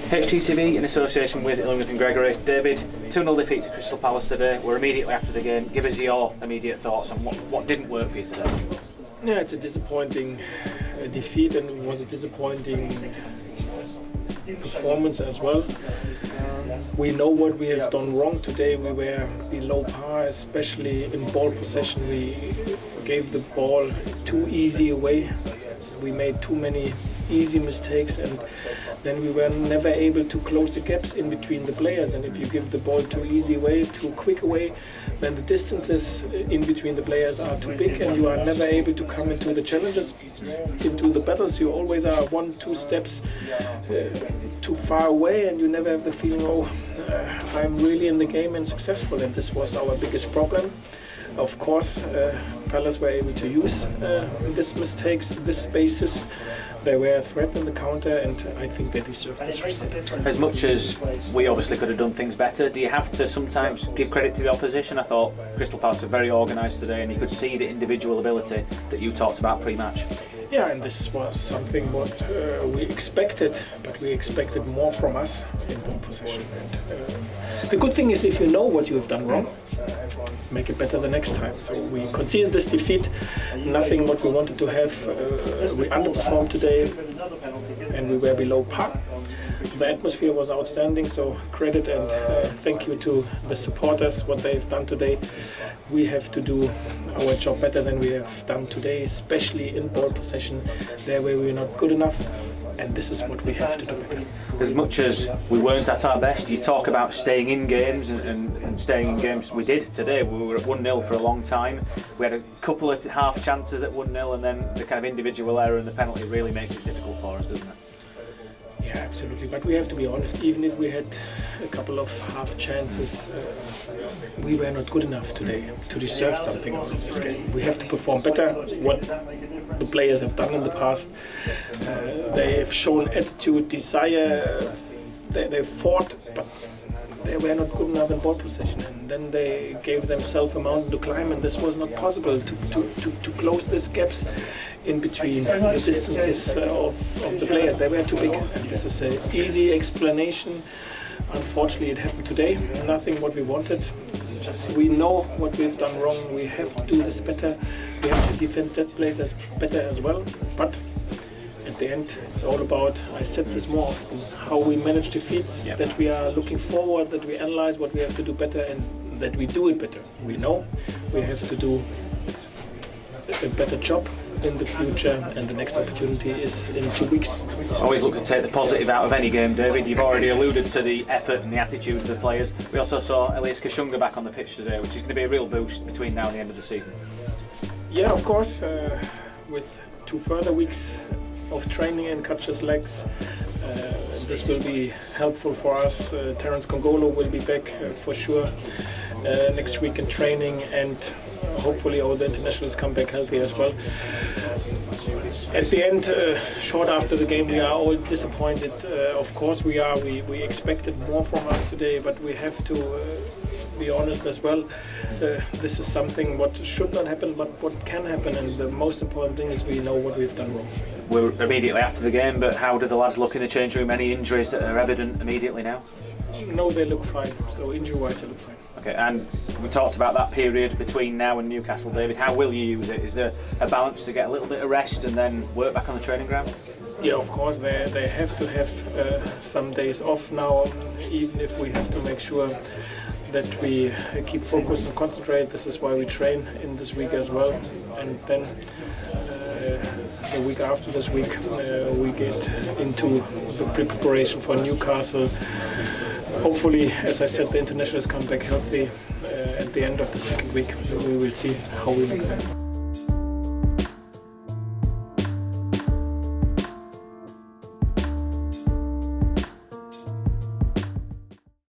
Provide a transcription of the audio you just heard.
HTTV in association with Illingworth and Gregory. David, 2-0 defeat to Crystal Palace today. We're immediately after the game. Give us your immediate thoughts on what didn't work for you today. Yeah, it's a disappointing defeat, and it was a disappointing performance as well. We know what we have done wrong today. We were below par, especially in ball possession. We gave the ball too easy away. We made too many easy mistakes, and then we were never able to close the gaps in between the players. And if you give the ball too easy away, too quick away, then the distances in between the players are too big, and you are never able to come into the challenges, into the battles. You always are 1-2 steps too far away, and you never have the feeling, I'm really in the game and successful. And this was our biggest problem. Of course, Palace were able to use these mistakes, these spaces. They were a threat in the counter, and I think they deserve this result. As much as we obviously could have done things better, do you have to sometimes give credit to the opposition? I thought Crystal Palace were very organised today, and you could see the individual ability that you talked about pre-match. Yeah, and this was something what we expected, but we expected more from us in ball possession. And the good thing is, if you know what you have done wrong, make it better the next time. So we conceded this defeat, nothing what we wanted to have. We underperformed today, and we were below par. The atmosphere was outstanding, so credit and thank you to the supporters, what they've done today. We have to do our job better than we have done today, especially in ball possession, there where we're not good enough, and this is what we have to do better. As much as we weren't at our best, you talk about staying in games and staying in games. We did today. We were at 1-0 for a long time. We had a couple of half chances at 1-0, and then the kind of individual error and the penalty really makes it difficult for us, doesn't it? Yeah, absolutely. But we have to be honest, even if we had a couple of half chances, we were not good enough today to deserve something out of this game. We have to perform better. What the players have done in the past, they have shown attitude, desire, they fought, but they were not good enough in ball possession, and then they gave themselves a mountain to climb, and this was not possible to close these gaps in between the distances of the players. They were too big, and this is an easy explanation. Unfortunately, it happened today. Nothing what we wanted. We know what we've done wrong. We have to do this better. We have to defend that place better as well. But at the end, it's all about, I said this more often, how we manage defeats, that we are looking forward, that we analyze what we have to do better, and that we do it better. We know we have to do a better job in the future, and the next opportunity is in 2 weeks. Always look to take the positive out of any game, David. You've already alluded to the effort and the attitude of the players. We also saw Elias Kashunga back on the pitch today, which is going to be a real boost between now and the end of the season. Yeah, of course, with 2 further weeks of training in Kutcher's legs, this will be helpful for us. Terence Kongolo will be back for sure next week in training, and hopefully all the internationals come back healthy as well. At the end, short after the game, we are all disappointed. Of course we are. We expected more from us today, but we have to be honest as well. This is something what should not happen, but what can happen, and the most important thing is we know what we've done wrong. We're immediately after the game, but how do the lads look in the change room? Any injuries that are evident immediately now? No, they look fine. So injury-wise, they look fine. Okay, and we talked about that period between now and Newcastle, David. How will you use it? Is there a balance to get a little bit of rest and then work back on the training ground? Yeah, of course, they have to have some days off now, even if we have to make sure that we keep focused and concentrate. This is why we train in this week as well. And then the week after this week, we get into the preparation for Newcastle. Hopefully, as I said, the internationals come back healthy at the end of the second week. We will see how we look then.